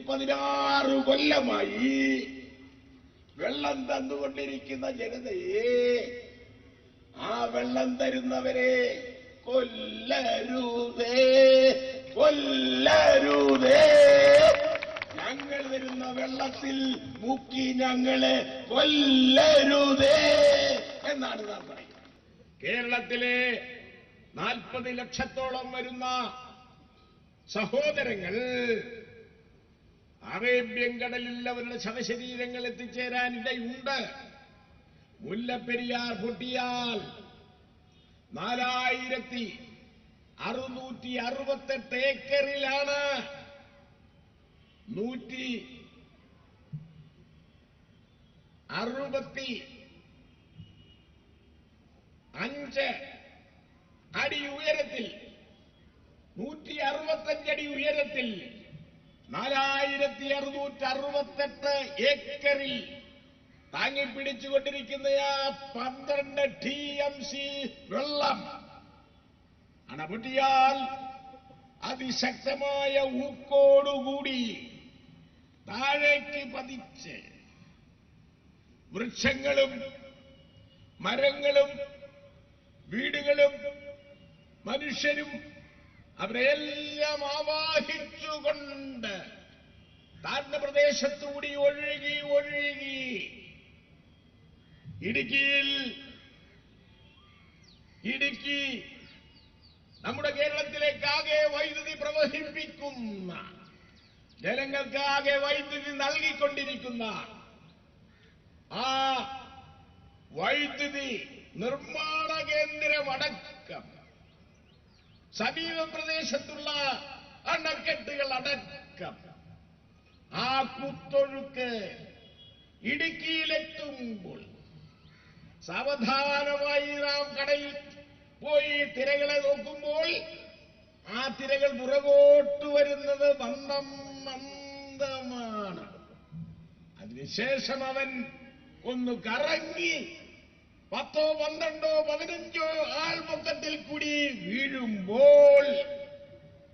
16 കൊല്ലമായി വെള്ളം തന്നുകൊണ്ടിരിക്കുന്ന ജനതയെ, ആ വെള്ളം തരുന്നവരെ കൊല്ലരുതേ, കൊല്ലരുതേ. ഞങ്ങൾ തരുന്ന വെള്ളത്തിൽ മുക്കി ഞങ്ങളെ കൊല്ലരുതേ എന്നാണ് നാം പറയുന്നത്. കേരളത്തിലെ 40 ലക്ഷത്തോളം വരുന്ന സഹോദരങ്ങൾ അറേബ്യൻ കടലിൽ അവരുടെ ശവശരീരങ്ങൾ എത്തിച്ചേരാനിടയുണ്ട്. മുല്ലപ്പെരിയാർ പൊട്ടിയാൽ 4668 ഏക്കറിലാണ് 165 അടി ഉയരത്തിൽ 165 അടി ഉയരത്തിൽ 4668 ഏക്കറിൽ താങ്ങിപ്പിടിച്ചുകൊണ്ടിരിക്കുന്ന ആ 12 TMC വെള്ളം അണപൊട്ടിയാൽ അതിശക്തമായ ഊക്കോടുകൂടി താഴേക്ക് പതിച്ച് വൃക്ഷങ്ങളും മരങ്ങളും വീടുകളും മനുഷ്യരും അവരെല്ലാം ആവാഹിച്ചുകൊണ്ട് താഴ്ന്ന പ്രദേശത്തുകൂടി ഒഴുകി ഒഴുകി ഇടുക്കി നമ്മുടെ കേരളത്തിലേക്കാകെ വൈദ്യുതി പ്രവഹിപ്പിക്കുന്ന, ജനങ്ങൾക്കാകെ വൈദ്യുതി നൽകിക്കൊണ്ടിരിക്കുന്ന ആ വൈദ്യുതി നിർമ്മാണ കേന്ദ്രമടക്കം സമീപ പ്രദേശത്തുള്ള അണക്കെട്ടുകൾ അടക്കം ആ കുത്തൊഴുക്ക് ഇടുക്കിയിലെത്തുമ്പോൾ സാവധാനമായി നാം കടലിൽ പോയി തിരകളെ നോക്കുമ്പോൾ ആ തിരകൾ പുറകോട്ട് വരുന്നത് മന്ദം മന്ദമാണ്. അതിനുശേഷം അവൻ ഒന്ന് കറങ്ങി 10, 12, 15 ആൾമൊത്തത്തിൽ കൂടി വീഴുമ്പോൾ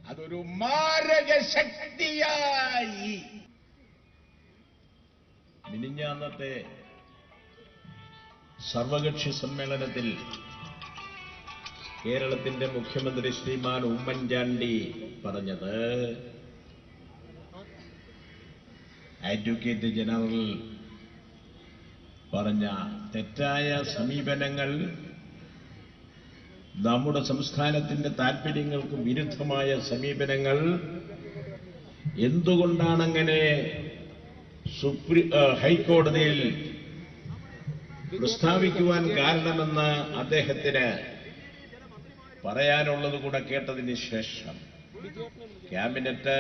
അതൊരു മാരക ശക്തിയായി. മിനിഞ്ഞാന്നത്തെ സർവകക്ഷി സമ്മേളനത്തിൽ കേരളത്തിന്റെ മുഖ്യമന്ത്രി ശ്രീമാൻ ഉമ്മൻചാണ്ടി പറഞ്ഞത്, അഡ്വക്കേറ്റ് ജനറൽ പറഞ്ഞ തെറ്റായ സമീപനങ്ങൾ, നമ്മുടെ സംസ്ഥാനത്തിന്റെ താൽപര്യങ്ങൾക്ക് വിരുദ്ധമായ സമീപനങ്ങൾ എന്തുകൊണ്ടാണങ്ങനെ ഹൈക്കോടതിയിൽ പ്രസ്താവിക്കുവാൻ കാരണമെന്ന് അദ്ദേഹത്തിന് പറയാനുള്ളത് കൂടെ കേട്ടതിന് ശേഷം ക്യാബിനറ്റ്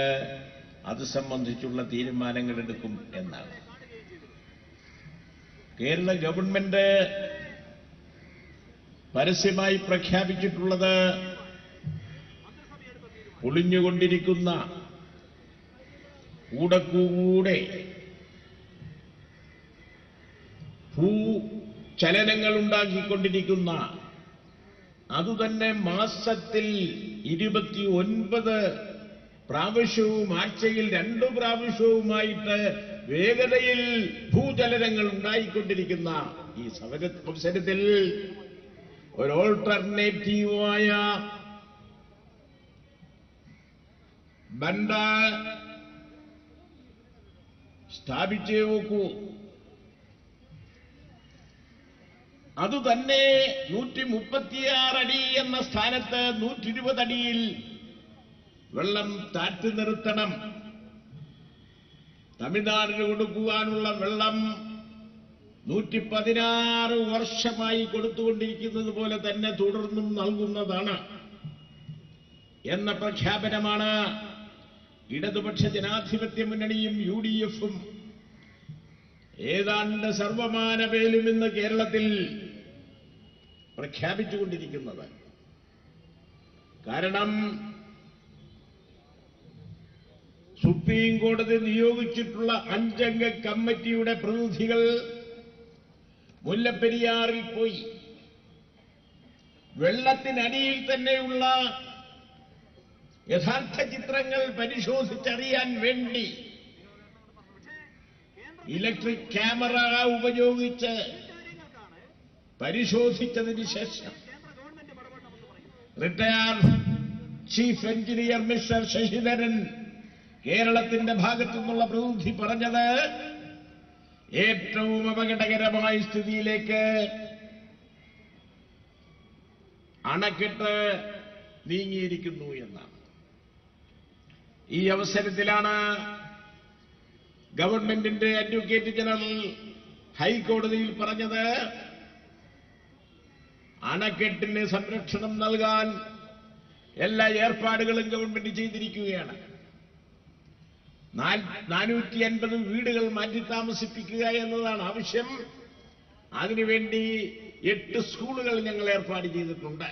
അത് സംബന്ധിച്ചുള്ള തീരുമാനങ്ങൾ എടുക്കും എന്നാണ്. കേരള ഗവൺമെന്റ് പരസ്യമായി പ്രഖ്യാപിച്ചിട്ടുള്ളത് പൊളിഞ്ഞുകൊണ്ടിരിക്കുന്ന, കൂടെ ഭൂചലനങ്ങൾ ഉണ്ടാക്കിക്കൊണ്ടിരിക്കുന്ന, അതുതന്നെ മാസത്തിൽ 29 പ്രാവശ്യവും ആഴ്ചയിൽ 2 പ്രാവശ്യവുമായിട്ട് വേഗതയിൽ ഭൂചലനങ്ങൾ ഉണ്ടായിക്കൊണ്ടിരിക്കുന്ന ഈ അവസരത്തിൽ ഒരു ഓൾട്ടർനേറ്റീവായ ബന്ധ സ്ഥാപിച്ചേ നോക്കൂ. അതുതന്നെ 136 അടി എന്ന സ്ഥാനത്ത് 120 അടിയിൽ വെള്ളം താഴ്ത്തി നിർത്തണം. തമിഴ്നാടിന് കൊടുക്കുവാനുള്ള വെള്ളം 116 വർഷമായി കൊടുത്തുകൊണ്ടിരിക്കുന്നത് പോലെ തന്നെ തുടർന്നും നൽകുന്നതാണ് എന്ന പ്രഖ്യാപനമാണ് ഇടതുപക്ഷ ജനാധിപത്യ മുന്നണിയും UDF-ഉം ഏതാണ്ട് സർവമാനവേലും ഇന്ന് കേരളത്തിൽ പ്രഖ്യാപിച്ചുകൊണ്ടിരിക്കുന്നത്. കാരണം സുപ്രീം കോടതി നിയോഗിച്ചിട്ടുള്ള 5-അംഗ കമ്മിറ്റിയുടെ പ്രതിനിധികൾ മുല്ലപ്പെരിയാറിൽ പോയി വെള്ളത്തിനടിയിൽ തന്നെയുള്ള യഥാർത്ഥ ചിത്രങ്ങൾ പരിശോധിച്ചറിയാൻ വേണ്ടി ഇലക്ട്രിക് ക്യാമറ ഉപയോഗിച്ച് പരിശോധിച്ചതിന് ശേഷം retired chief engineer mister Sasidharan കേരളത്തിന്റെ ഭാഗത്തു നിന്നുള്ള പ്രതിനിധി പറഞ്ഞത് ഏറ്റവും അപകടകരമായ സ്ഥിതിയിലേക്ക് അണക്കെട്ട് നീങ്ങിയിരിക്കുന്നു എന്നാണ്. ഈ അവസരത്തിലാണ് ഗവൺമെന്റിന്റെ അഡ്വക്കേറ്റ് ജനറൽ ഹൈക്കോടതിയിൽ പറഞ്ഞത് അണക്കെട്ടിന് സംരക്ഷണം നൽകാൻ എല്ലാ ഏർപ്പാടുകളും ഗവൺമെന്റ് ചെയ്തിരിക്കുകയാണ്. 450 വീടുകൾ മാറ്റി താമസിപ്പിക്കുക എന്നതാണ് ആവശ്യം. അതിനുവേണ്ടി 8 സ്കൂളുകൾ ഞങ്ങൾ ഏർപ്പാട് ചെയ്തിട്ടുണ്ട്.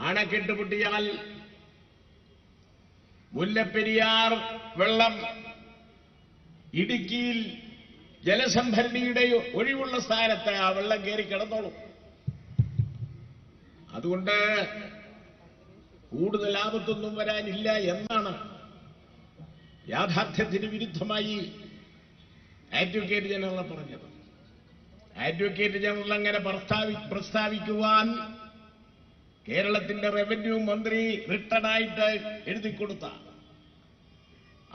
അണക്കെട്ട് പൊട്ടിയാൽ മുല്ലപ്പെരിയാർ വെള്ളം ഇടുക്കിയിൽ ജലസംഭരണിയുടെ ഒഴിവുള്ള സ്ഥാനത്ത് ആ വെള്ളം കയറി കിടന്നോളും. അതുകൊണ്ട് കൂടുതൽ ആപത്തൊന്നും വരാനില്ല എന്നാണ് യാഥാർത്ഥ്യത്തിന് വിരുദ്ധമായി അഡ്വക്കേറ്റ് ജനറൽ പറഞ്ഞത്. അഡ്വക്കേറ്റ് ജനറൽ അങ്ങനെ പ്രസ്താവിക്കുവാൻ കേരളത്തിന്റെ റവന്യൂ മന്ത്രി റിട്ടേണായിട്ട് എഴുതിക്കൊടുത്ത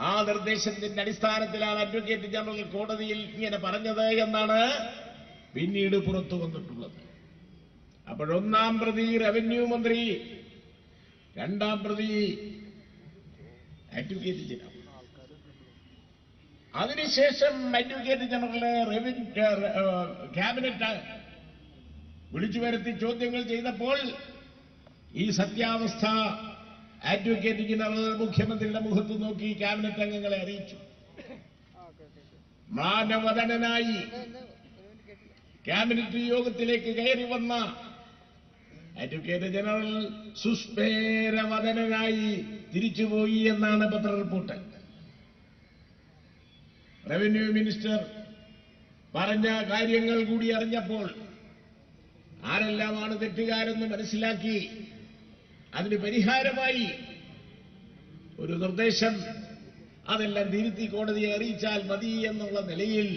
ആ നിർദ്ദേശത്തിന്റെ അടിസ്ഥാനത്തിലാണ് അഡ്വക്കേറ്റ് ജനറൽ കോടതിയിൽ ഇങ്ങനെ പറഞ്ഞത് എന്നാണ് പിന്നീട് പുറത്തു വന്നിട്ടുള്ളത്. അപ്പോഴൊന്നാം പ്രതി റവന്യൂ മന്ത്രി, രണ്ടാം പ്രതി അഡ്വക്കേറ്റ് ജനറൽ. അതിനുശേഷം അഡ്വക്കേറ്റ് ജനറൽ ക്യാബിനറ്റ് വിളിച്ചു വരുത്തി ചോദ്യങ്ങൾ ചെയ്തപ്പോൾ ഈ സത്യാവസ്ഥ അഡ്വക്കേറ്റ് ജനറൽ മുഖ്യമന്ത്രിയുടെ മുഖത്ത് നോക്കി ക്യാബിനറ്റ് അംഗങ്ങളെ അറിയിച്ചു. മാനവദനായി ക്യാബിനറ്റ് യോഗത്തിലേക്ക് കയറി വന്ന അഡ്വക്കേറ്റ് ജനറൽ സുസ്മേരവദനായി തിരിച്ചുപോയി എന്നാണ് പത്ര റിപ്പോർട്ട്. റവന്യൂ മിനിസ്റ്റർ പറഞ്ഞ കാര്യങ്ങൾ കൂടി അറിഞ്ഞപ്പോൾ ആരെല്ലാമാണ് തെറ്റുകാരെന്ന് മനസ്സിലാക്കി അതിന് പരിഹാരമായി ഒരു നിർദ്ദേശം, അതെല്ലാം തിരുത്തി കോടതിയെ അറിയിച്ചാൽ മതി എന്നുള്ള നിലയിൽ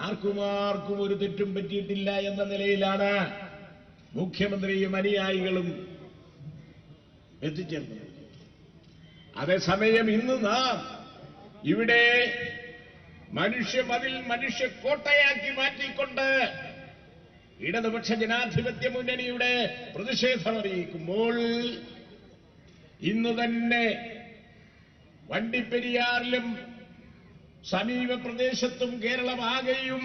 ആർക്കും ഒരു തെറ്റും പറ്റിയിട്ടില്ല എന്ന നിലയിലാണ് മുഖ്യമന്ത്രിയും അനുയായികളും എത്തിച്ചേർന്നത്. അതേസമയം ഇന്ന് നാം ഇവിടെ മനുഷ്യ കോട്ടയാക്കി മാറ്റിക്കൊണ്ട് ഇടതുപക്ഷ ജനാധിപത്യ മുന്നണിയുടെ പ്രതിഷേധം അറിയിക്കുമ്പോൾ ഇന്ന് തന്നെ വണ്ടിപ്പെരിയാറിലും സമീപ പ്രദേശത്തും കേരളമാകെയും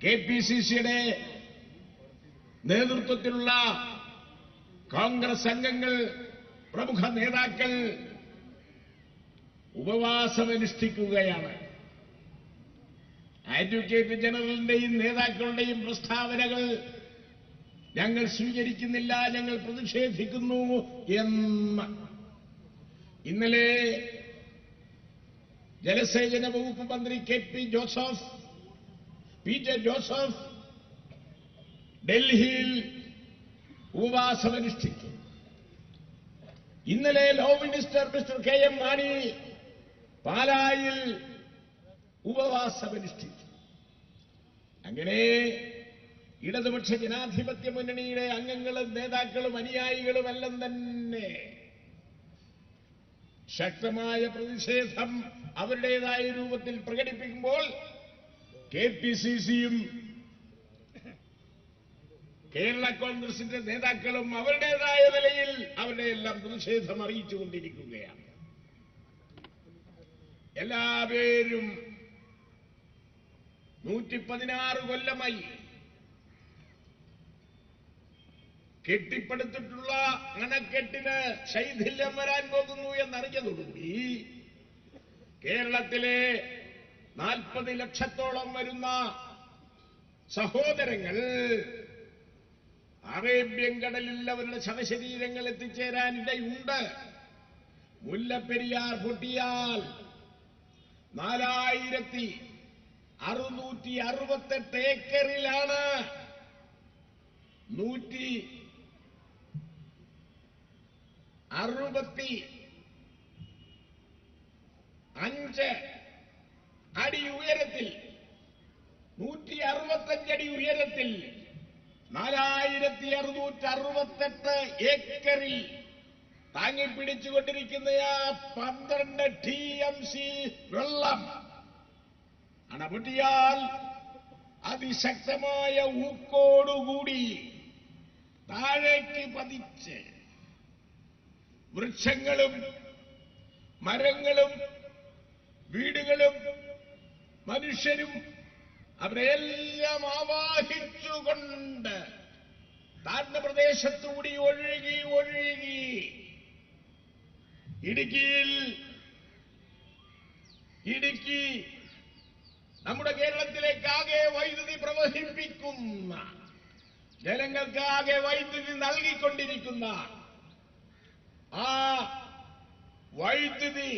KPCCയുടെ നേതൃത്വത്തിലുള്ള കോൺഗ്രസ് അംഗങ്ങൾ, പ്രമുഖ നേതാക്കൾ ഉപവാസമനുഷ്ഠിക്കുകയാണ്. അഡ്വക്കേറ്റ് ജനറലിന്റെയും നേതാക്കളുടെയും പ്രസ്താവനകൾ ഞങ്ങൾ സ്വീകരിക്കുന്നില്ല, ഞങ്ങൾ പ്രതിഷേധിക്കുന്നു എന്ന് ഇന്നലെ ജലസേചന വകുപ്പ് മന്ത്രി പി.ജെ. ജോസഫ് ഡൽഹിയിൽ ഉപവാസമനുഷ്ഠിച്ചു. ഇന്നലെ law minister mister KM Mani പാലായിൽ ഉപവാസമനുഷ്ഠിച്ചു. അങ്ങനെ ഇടതുപക്ഷ ജനാധിപത്യ മുന്നണിയുടെ അംഗങ്ങളും നേതാക്കളും അനുയായികളും എല്ലാം തന്നെ ശക്തമായ പ്രതിഷേധം അവരുടേതായ രൂപത്തിൽ പ്രകടിപ്പിക്കുമ്പോൾ KPCCയും കേരള കോൺഗ്രസിന്റെ നേതാക്കളും അവരുടേതായ നിലയിൽ അവരുടെ എല്ലാം പ്രതിഷേധം അറിയിച്ചുകൊണ്ടിരിക്കുകയാണ്. എല്ലാവരും 116 കൊല്ലമായി കെട്ടിപ്പടുത്തിട്ടുള്ള അണക്കെട്ടിന് ശൈഥില്യം വരാൻ പോകുന്നു എന്നറിഞ്ഞതോടുകൂടി കേരളത്തിലെ 40 ലക്ഷത്തോളം വരുന്ന സഹോദരങ്ങൾ അറേബ്യൻ കടലിൽ അവരുടെ ശവശരീരങ്ങൾ എത്തിച്ചേരാനിടയുണ്ട്. മുല്ലപ്പെരിയാർ പൊട്ടിയാൽ 4668 ഏക്കറിലാണ് 160 5 അടി ഉയരത്തിൽ 165 അടി ഉയരത്തിൽ 4668 ഏക്കറിൽ താങ്ങിപ്പിടിച്ചുകൊണ്ടിരിക്കുന്ന ആ 12 TMC വെള്ളം അണപൊട്ടിയാൽ അതിശക്തമായ ഊക്കോടുകൂടി താഴേക്ക് പതിച്ച് വൃക്ഷങ്ങളും മരങ്ങളും വീടുകളും മനുഷ്യരും അവരെല്ലാം ആവാഹിച്ചുകൊണ്ട് താഴ്ന്ന പ്രദേശത്തുകൂടി ഒഴുകി ഇടുക്കി നമ്മുടെ കേരളത്തിലേക്കാകെ വൈദ്യുതി പ്രവഹിപ്പിക്കുന്ന ജനങ്ങൾക്കാകെ വൈദ്യുതി നൽകിക്കൊണ്ടിരിക്കുന്ന ആ വൈദ്യുതി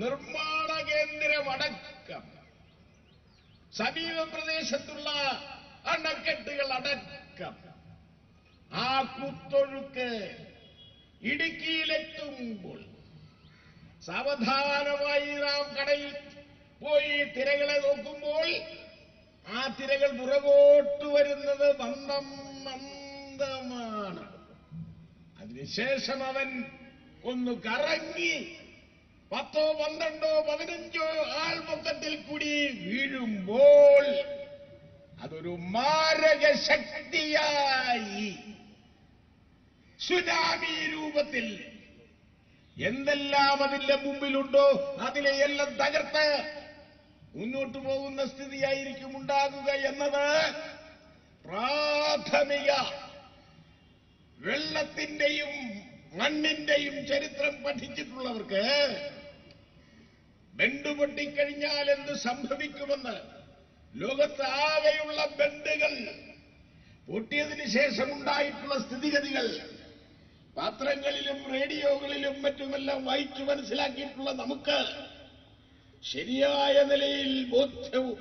നിർമ്മാണ കേന്ദ്രമടക്കം സമീപ പ്രദേശത്തുള്ള അണക്കെട്ടുകൾ അടക്കം ആ കുത്തൊഴുക്ക് ഇടുക്കിയിലെത്തുമ്പോൾ സാവധാനമായി നാം കടലിൽ പോയി തിരകളെ നോക്കുമ്പോൾ ആ തിരകൾ പുറകോട്ട് വരുന്നത് മന്ദമാണ്. അതിനുശേഷം അവൻ ഒന്ന് കറങ്ങി 10, 12, 15 ആൾമൊത്തത്തിൽ കൂടി വീഴുമ്പോൾ അതൊരു മാരക ശക്തിയായി സുനാമി രൂപത്തിൽ എന്തെല്ലാം അതിന്റെ മുമ്പിലുണ്ടോ അതിലെയെല്ലാം തകർത്ത് മുന്നോട്ടു പോകുന്ന സ്ഥിതിയായിരിക്കും ഉണ്ടാകുക എന്നത് പ്രാഥമിക വെള്ളത്തിന്റെയും മണ്ണിന്റെയും ചരിത്രം പഠിച്ചിട്ടുള്ളവർക്ക് ബണ്ട് പൊട്ടിക്കഴിഞ്ഞാൽ എന്ത് സംഭവിക്കുമെന്ന് ലോകത്താകെയുള്ള ബണ്ടുകൾ പൊട്ടിയതിനു ശേഷമുണ്ടായിട്ടുള്ള സ്ഥിതിഗതികൾ പത്രങ്ങളിലും റേഡിയോകളിലും മറ്റുമെല്ലാം വായിച്ചു മനസ്സിലാക്കിയിട്ടുള്ള നമുക്ക് ശരിയായ നിലയിൽ ബോധ്യവും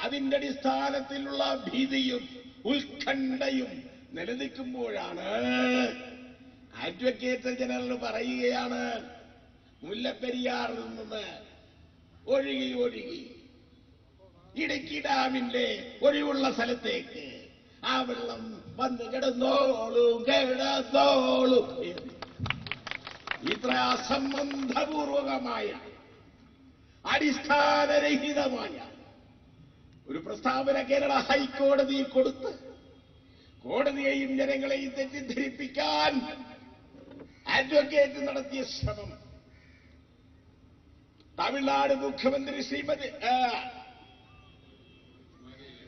അതിന്റെ അടിസ്ഥാനത്തിലുള്ള ഭീതിയും ഉത്കണ്ഠയും നിലനിൽക്കുമ്പോഴാണ് അഡ്വക്കേറ്റ് ജനറൽ പറയുകയാണ് മുല്ലപ്പെരിയാറിൽ നിന്ന് ഒഴുകി ഇടുക്കി ഡാമിന്റെ ഒഴിവുള്ള സ്ഥലത്തേക്ക് ആ വെള്ളം വന്ന് കിടന്നോളൂ ഇത്ര അസംബന്ധപൂർവകമായ അടിസ്ഥാനരഹിതമായ ഒരു പ്രസ്താവന കേരള ഹൈക്കോടതി കൊടുത്ത് കോടതിയെയും ജനങ്ങളെയും തെറ്റിദ്ധരിപ്പിക്കാൻ അഡ്വക്കേറ്റ് നടത്തിയ ശ്രമം തമിഴ്നാട് മുഖ്യമന്ത്രി ശ്രീമതി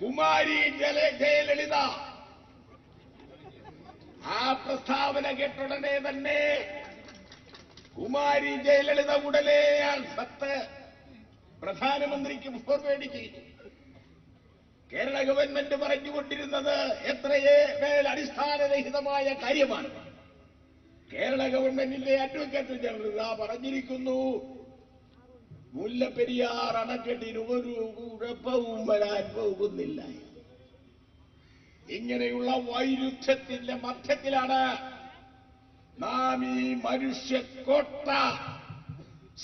കുമാരി ജയലളിത ആ പ്രസ്താവന കേട്ടുടനെ തന്നെ കുമാരി ജയലളിത ഉടനെ ആ കത്ത് പ്രധാനമന്ത്രിക്ക് ഫോർവേഡ് ചെയ്തു. കേരള ഗവൺമെന്റ് പറഞ്ഞുകൊണ്ടിരുന്നത് എത്രയേ മേൽ അടിസ്ഥാനരഹിതമായ കാര്യമാണ്. കേരള ഗവൺമെന്റിന്റെ അഡ്വക്കേറ്റ് ജനറൽ പറഞ്ഞിരിക്കുന്നു, മുല്ലപ്പെരിയാർ അണക്കെട്ടിന് ഒരു കുഴപ്പവും വരാൻ പോകുന്നില്ല. ഇങ്ങനെയുള്ള വൈരുദ്ധ്യത്തിന്റെ മധ്യത്തിലാണ് നാം ഈ മനുഷ്യക്കോട്ട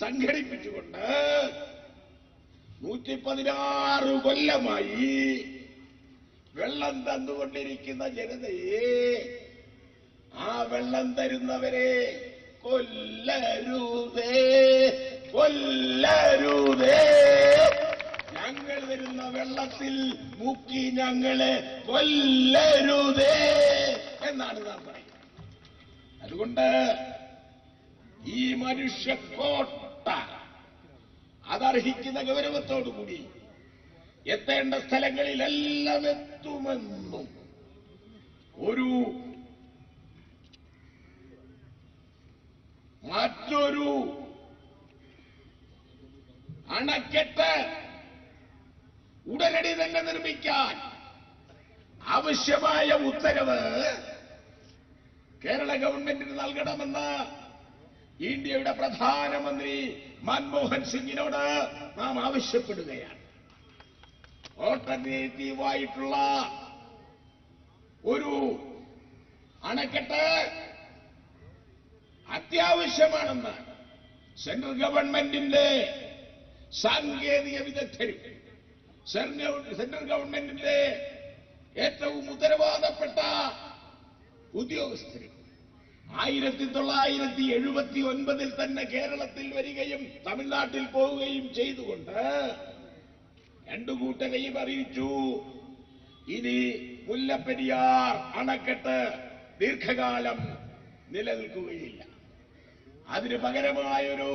സംഘടിപ്പിച്ചുകൊണ്ട് 116 കൊല്ലമായി വെള്ളം തന്നുകൊണ്ടിരിക്കുന്ന ജനതയെ ആ വെള്ളം തരുന്നവരെ കൊല്ലരുതേ ഞങ്ങൾ തരുന്ന വെള്ളത്തിൽ മുക്കി ഞങ്ങളെ കൊല്ലരുതേ എന്നാണ് നാം പറയുന്നത്. അതുകൊണ്ട് ഈ മനുഷ്യക്കോട്ട അതർഹിക്കുന്ന ഗൗരവത്തോടുകൂടി എത്തേണ്ട സ്ഥലങ്ങളിലെല്ലാം എത്തുമെന്നും മറ്റൊരു അണക്കെട്ട് ഉടനടി തന്നെ നിർമ്മിക്കാൻ ആവശ്യമായ ഉത്തരവ് കേരള ഗവൺമെന്റിന് നൽകണമെന്ന് ഇന്ത്യയുടെ പ്രധാനമന്ത്രി മൻമോഹൻ സിംഗിനോട് നാം ആവശ്യപ്പെടുകയാണ്. ഓൾട്ടർനേറ്റീവായിട്ടുള്ള ഒരു അണക്കെട്ട് അത്യാവശ്യമാണെന്ന് സെൻട്രൽ ഗവൺമെന്റിന്റെ സാങ്കേതിക വിദഗ്ധരും സെൻട്രൽ ഗവൺമെന്റിന്റെ ഏറ്റവും ഉത്തരവാദപ്പെട്ട ഉദ്യോഗസ്ഥരും 1979 തന്നെ കേരളത്തിൽ വരികയും തമിഴ്നാട്ടിൽ പോവുകയും ചെയ്തുകൊണ്ട് രണ്ടു കൂട്ടരെയും അറിയിച്ചു, ഇനി മുല്ലപ്പെരിയാർ അണക്കെട്ട് ദീർഘകാലം നിലനിൽക്കുകയില്ല. അതിന് പകരമായൊരു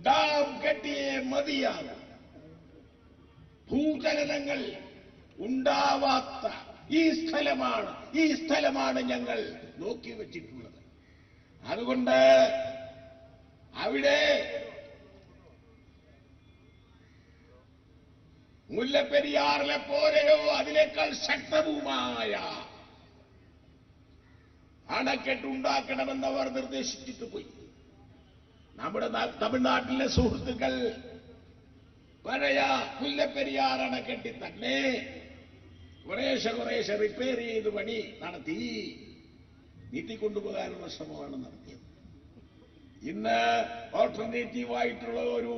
ഡാം കെട്ടിയേ മതിയാകും. ഭൂചലനങ്ങൾ ഉണ്ടാവാത്ത ഈ സ്ഥലമാണ് ഞങ്ങൾ നോക്കി വച്ചിട്ടുള്ളത്. അതുകൊണ്ട് അവിടെ മുല്ലപ്പെരിയാറിലെ പോലെയോ അതിനേക്കാൾ ശക്തവുമായ അണക്കെട്ടുണ്ടാക്കണമെന്നവർ നിർദ്ദേശിച്ചിട്ട് പോയി. നമ്മുടെ തമിഴ്നാട്ടിലെ സുഹൃത്തുക്കൾ പഴയ മുല്ലപ്പെരിയാർ അണക്കെട്ടിൽ തന്നെ കുറേശ്ശെ റിപ്പയർ ചെയ്ത് പണി നടത്തി നീട്ടിക്കൊണ്ടുപോകാനുള്ള ശ്രമമാണ് നടത്തിയത്. ഇന്ന് ഓൾട്ടർനേറ്റീവായിട്ടുള്ള ഒരു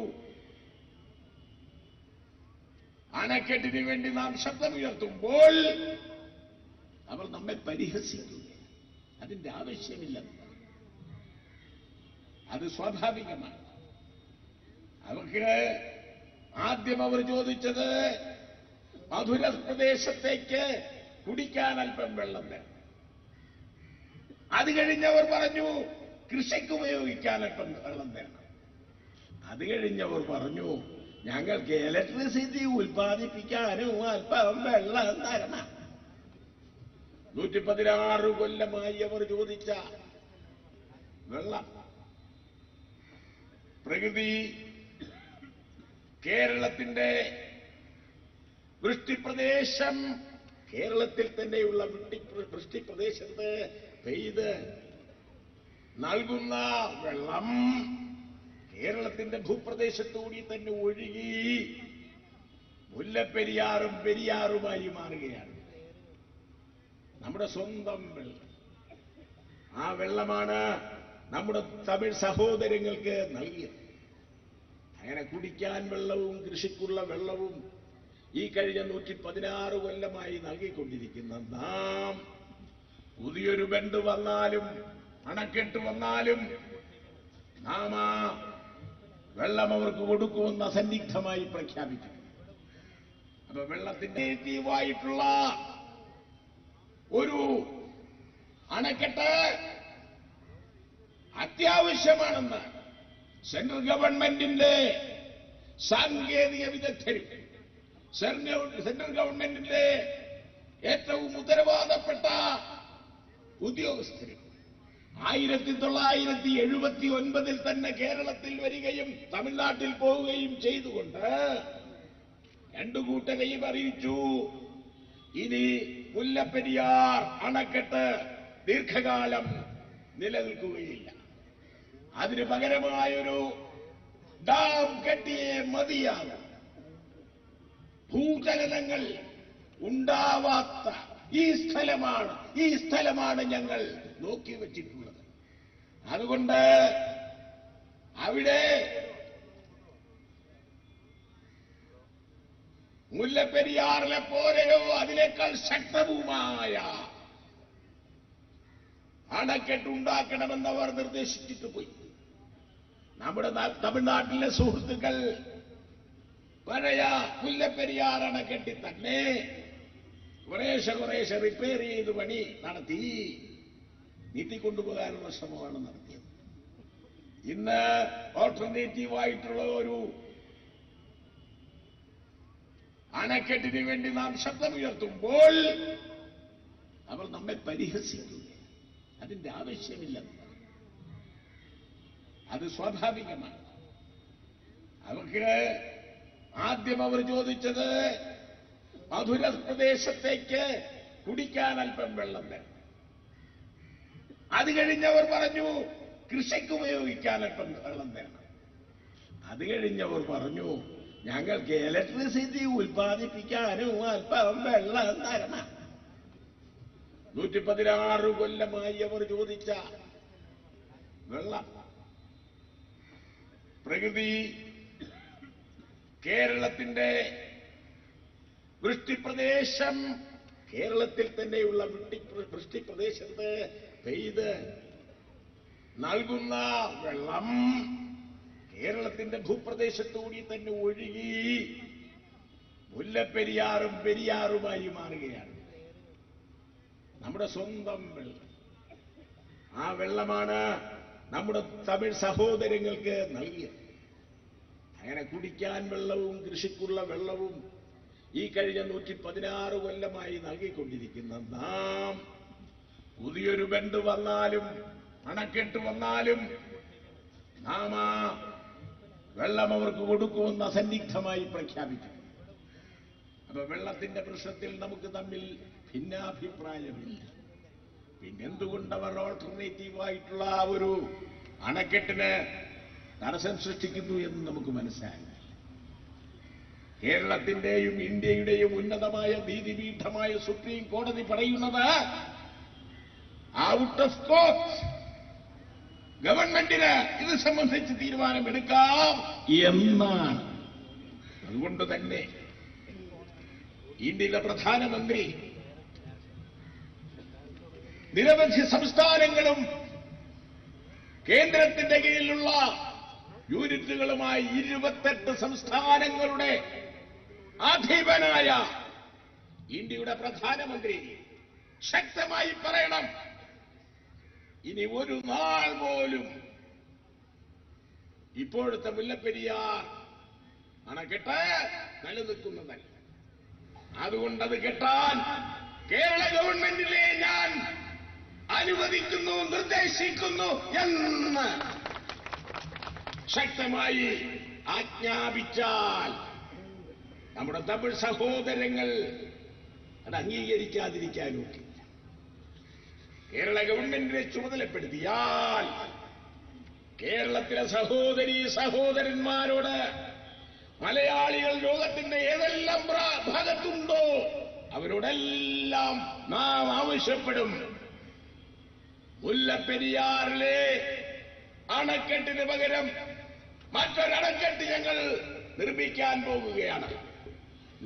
അണക്കെട്ടിന് വേണ്ടി നാം ശബ്ദമുയർത്തുമ്പോൾ അവർ നമ്മെ പരിഹസിക്കുക. അതിന്റെ ആവശ്യമില്ലെന്ന്. അത് സ്വാഭാവികമാണ്. അവർക്ക് ആദ്യം അവർ ചോദിച്ചത് മധുര പ്രദേശത്തേക്ക് കുടിക്കാൻ അല്പം വെള്ളം വേണം. അത് കഴിഞ്ഞവർ പറഞ്ഞു കൃഷിക്ക് ഉപയോഗിക്കാൻ അല്പം വെള്ളം വേണം. അത് കഴിഞ്ഞവർ പറഞ്ഞു ഞങ്ങൾക്ക് ഇലക്ട്രിസിറ്റി ഉൽപ്പാദിപ്പിക്കാനും അല്പം വെള്ളം തരണം. 116 കൊല്ലമായി അവർ ചോദിച്ച വെള്ളം. പ്രകൃതി കേരളത്തിന്റെ വൃഷ്ടിപ്രദേശം, കേരളത്തിൽ തന്നെയുള്ള വൃഷ്ടിപ്രദേശത്ത് പെയ്ത് നൽകുന്ന വെള്ളം കേരളത്തിന്റെ ഭൂപ്രദേശത്തുകൂടി തന്നെ ഒഴുകി മുല്ലപ്പെരിയാറും പെരിയാറുമായി മാറുകയാണ്. നമ്മുടെ സ്വന്തം വെള്ളം. ആ വെള്ളമാണ് നമ്മുടെ തമിഴ് സഹോദരങ്ങൾക്ക് നൽകിയത്. അങ്ങനെ കുടിക്കാൻ വെള്ളവും കൃഷിക്കുള്ള വെള്ളവും ഈ കഴിഞ്ഞ 116 കൊല്ലമായി നൽകിക്കൊണ്ടിരിക്കുന്ന നാം പുതിയൊരു ബണ്ട് വന്നാലും അണക്കെട്ട് വന്നാലും നാം ആ വെള്ളം അവർക്ക് കൊടുക്കുമെന്ന് അസന്നിഗ്ധമായി പ്രഖ്യാപിക്കും. അപ്പൊ വെള്ളത്തിന്റെ തീവായിട്ടുള്ള ഒരു അണക്കെട്ട് അത്യാവശ്യമാണെന്ന് സെൻട്രൽ ഗവൺമെന്റിന്റെ സാങ്കേതിക വിദഗ്ധരും സെൻട്രൽ ഗവൺമെന്റിന്റെ ഏറ്റവും ഉത്തരവാദപ്പെട്ട ഉദ്യോഗസ്ഥരും 1979 തന്നെ കേരളത്തിൽ വരികയും തമിഴ്നാട്ടിൽ പോവുകയും ചെയ്തുകൊണ്ട് രണ്ടു കൂട്ടരെയും അറിയിച്ചു, ഇനി മുല്ലപ്പെരിയാർ അണക്കെട്ട് ദീർഘകാലം നിലനിൽക്കുകയില്ല. അതിന് പകരമായൊരു ഡാം കെട്ടിയേ മതിയാകും. ഭൂചലനങ്ങൾ ഉണ്ടാവാത്ത ഈ സ്ഥലമാണ് ഞങ്ങൾ നോക്കി വച്ചിട്ടുള്ളത്. അതുകൊണ്ട് അവിടെ മുല്ലപ്പെരിയാറിലെ പോലെയോ അതിനേക്കാൾ ശക്തവുമായ അണക്കെട്ടുണ്ടാക്കണമെന്നവർ നിർദ്ദേശിച്ചിട്ട് പോയി. നമ്മുടെ തമിഴ്നാട്ടിലെ സുഹൃത്തുക്കൾ പഴയ മുല്ലപ്പെരിയാർ അണക്കെട്ടിൽ തന്നെ കുറേശ്ശെ റിപ്പയർ ചെയ്ത് പണി നടത്തി നീട്ടിക്കൊണ്ടുപോകാനുള്ള ശ്രമമാണ് നടത്തിയത്. ഇന്ന് ഓൾട്ടർനേറ്റീവായിട്ടുള്ള ഒരു അണക്കെട്ടിന് വേണ്ടി നാം ശബ്ദമുയർത്തുമ്പോൾ അവർ നമ്മെ പരിഹസിക്കുക. അതിന്റെ ആവശ്യമില്ലെന്ന്. അത് സ്വാഭാവികമാണ്. അവർക്ക് ആദ്യം അവർ ചോദിച്ചത് മധുര പ്രദേശത്തേക്ക് കുടിക്കാൻ അല്പം വെള്ളം വേണം. അത് കഴിഞ്ഞവർ പറഞ്ഞു കൃഷിക്ക് ഉപയോഗിക്കാൻ അല്പം വെള്ളം വേണം. അത് കഴിഞ്ഞവർ പറഞ്ഞു ഞങ്ങൾക്ക് ഇലക്ട്രിസിറ്റി ഉൽപ്പാദിപ്പിക്കാനും അല്പം വെള്ളം തരണം. 116 കൊല്ലമായി അവർ ചോദിച്ച വെള്ളം. പ്രകൃതി കേരളത്തിന്റെ വൃഷ്ടിപ്രദേശം, കേരളത്തിൽ തന്നെയുള്ള വൃഷ്ടിപ്രദേശത്ത് പെയ്ത് നൽകുന്ന വെള്ളം കേരളത്തിന്റെ ഭൂപ്രദേശത്തുകൂടി തന്നെ ഒഴുകി മുല്ലപ്പെരിയാറും പെരിയാറുമായി മാറുകയാണ്. നമ്മുടെ സ്വന്തം വെള്ളം. ആ വെള്ളമാണ് നമ്മുടെ തമിഴ് സഹോദരങ്ങൾക്ക് നൽകിയത്. അങ്ങനെ കുടിക്കാൻ വെള്ളവും കൃഷിക്കുള്ള വെള്ളവും ഈ കഴിഞ്ഞ 116 കൊല്ലമായി നൽകിക്കൊണ്ടിരിക്കുന്ന നാം പുതിയൊരു ബണ്ട് വന്നാലും അണക്കെട്ട് വന്നാലും നാം ആ വെള്ളം അവർക്ക് കൊടുക്കുമെന്ന് അസന്നിഗ്ധമായി പ്രഖ്യാപിച്ചു. അപ്പൊ വെള്ളത്തിന്റെ പ്രശ്നത്തിൽ നമുക്ക് തമ്മിൽ ഭിന്നാഭിപ്രായമില്ല. പിന്നെന്തുകൊണ്ട് അവർ ഓൾട്ടർനേറ്റീവായിട്ടുള്ള ആ ഒരു അണക്കെട്ടിന് തടസ്സം സൃഷ്ടിക്കുന്നു എന്ന് നമുക്ക് മനസ്സിലായി. കേരളത്തിന്റെയും ഇന്ത്യയുടെയും ഉന്നതമായ നീതിപീഠമായ സുപ്രീം കോടതി പറയുന്നത് ഔട്ട് ഓഫ് കോർട്ട് ഗവൺമെന്റിന് ഇത് സംബന്ധിച്ച് തീരുമാനമെടുക്കാം എന്നാണ്. അതുകൊണ്ട് തന്നെ ഇന്ത്യയിലെ പ്രധാനമന്ത്രി നിരവധി സംസ്ഥാനങ്ങളും കേന്ദ്രത്തിന്റെ കീഴിലുള്ള യൂണിറ്റുകളുമായി 28 സംസ്ഥാനങ്ങളുടെ അധിപനായ ഇന്ത്യയുടെ പ്രധാനമന്ത്രി ശക്തമായി പറയണം, ഇനി ഒരു നാൾ പോലും ഇപ്പോഴത്തെ മുല്ലപ്പെരിയാർ അണക്കെട്ട് നിലനിൽക്കുന്നതല്ല. അതുകൊണ്ടത് കെട്ടാൻ കേരള ഗവൺമെന്റിനെ ഞാൻ അനുവദിക്കുന്നു, നിർദ്ദേശിക്കുന്നു എന്ന് ശക്തമായി ആജ്ഞാപിച്ചാൽ നമ്മുടെ തമിഴ് സഹോദരങ്ങൾ അത് അംഗീകരിക്കാതിരിക്കാനൊക്കെ. കേരള ഗവൺമെന്റിനെ ചുമതലപ്പെടുത്തിയാൽ കേരളത്തിലെ സഹോദരീ സഹോദരന്മാരോട് മലയാളികൾ ലോകത്തിന്റെ ഏതെല്ലാം ഭാഗത്തുണ്ടോ അവരോടെല്ലാം നാം ആവശ്യപ്പെടും, മുല്ലപ്പെരിയാറിലെ അണക്കെട്ടിന് പകരം മറ്റൊരണക്കെട്ട് ഞങ്ങൾ നിർമ്മിക്കാൻ പോകുകയാണ്.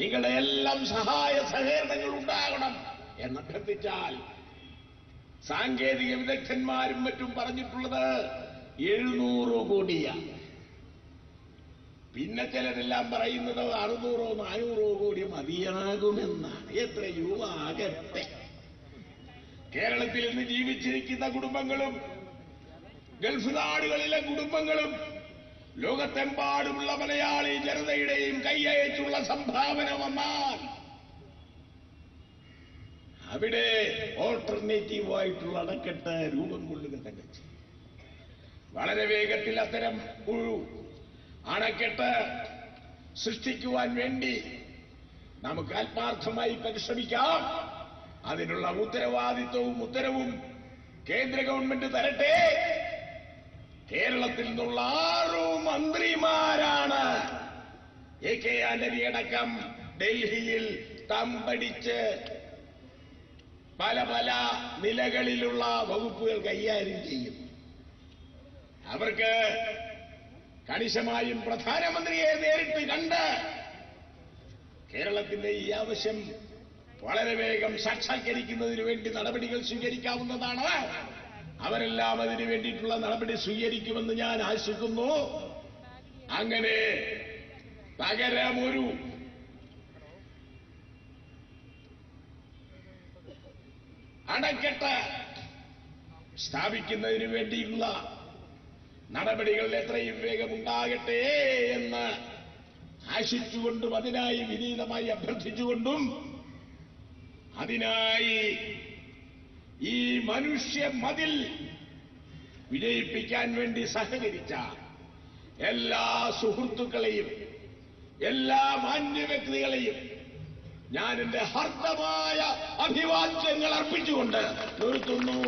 നിങ്ങളുടെ എല്ലാം സഹായ സഹകരണങ്ങൾ ഉണ്ടാകണം എന്നഭ്യർത്ഥിച്ചാൽ സാങ്കേതിക വിദഗ്ധന്മാരും മറ്റും പറഞ്ഞിട്ടുള്ളത് 700 കോടിയാണ്. പിന്നെ ചിലരെല്ലാം പറയുന്നത് 600 400 കോടി മതിയാകുമെന്നാണ്. എത്രയോ ആകട്ടെ. കേരളത്തിൽ ഇന്ന് ജീവിച്ചിരിക്കുന്ന കുടുംബങ്ങളും ഗൾഫ് നാടുകളിലെ കുടുംബങ്ങളും ലോകത്തെമ്പാടുമുള്ള മലയാളി ജനതയുടെയും കൈയച്ചുള്ള സംഭാവന വന്നാൽ അവിടെ ഓൾട്ടർനേറ്റീവായിട്ടുള്ള അണക്കെട്ട് രൂപം കൊള്ളുക തന്നെ ചെയ്യും. വളരെ വേഗത്തിൽ അത്തരം അണക്കെട്ട് സൃഷ്ടിക്കുവാൻ വേണ്ടി നമുക്ക് ആത്മാർത്ഥമായി പരിശ്രമിക്കാം. അതിനുള്ള ഉത്തരവാദിത്വവും ഉത്തരവും കേന്ദ്ര ഗവൺമെന്റ് തരട്ടെ. കേരളത്തിൽ നിന്നുള്ള 6 മന്ത്രിമാരാണ് AK ആന്റണി അടക്കം ഡൽഹിയിൽ തമ്പടിച്ച് പല പല നിലകളിലുള്ള വകുപ്പുകൾ കൈകാര്യം ചെയ്യും. അവർക്ക് കണിശമായും പ്രധാനമന്ത്രിയെ നേരിട്ട് കണ്ട് കേരളത്തിന്റെ ഈ ആവശ്യം വളരെ വേഗം സാക്ഷാത്കരിക്കുന്നതിന് വേണ്ടി നടപടികൾ സ്വീകരിക്കാവുന്നതാണ്. അവരെല്ലാം അതിനു വേണ്ടിയിട്ടുള്ള നടപടി സ്വീകരിക്കുമെന്ന് ഞാൻ ആശിക്കുന്നു. അങ്ങനെ പകരമൊരു അണക്കെട്ട് സ്ഥാപിക്കുന്നതിന് വേണ്ടിയുള്ള നടപടികൾ എത്രയും വേഗം ഉണ്ടാകട്ടെ എന്ന് ആശിച്ചുകൊണ്ടും അതിനായി വിനീതമായി അഭ്യർത്ഥിച്ചുകൊണ്ടും അതിനായി ഈ മനുഷ്യ മതിൽ വിജയിപ്പിക്കാൻ വേണ്ടി സഹകരിച്ച എല്ലാ സുഹൃത്തുക്കളെയും എല്ലാ മാന്യ വ്യക്തികളെയും ഞാൻ എന്റെ ഹർദ്ദമായ അഭിവാദ്യങ്ങൾ അർപ്പിച്ചുകൊണ്ട് നിർത്തുന്നു.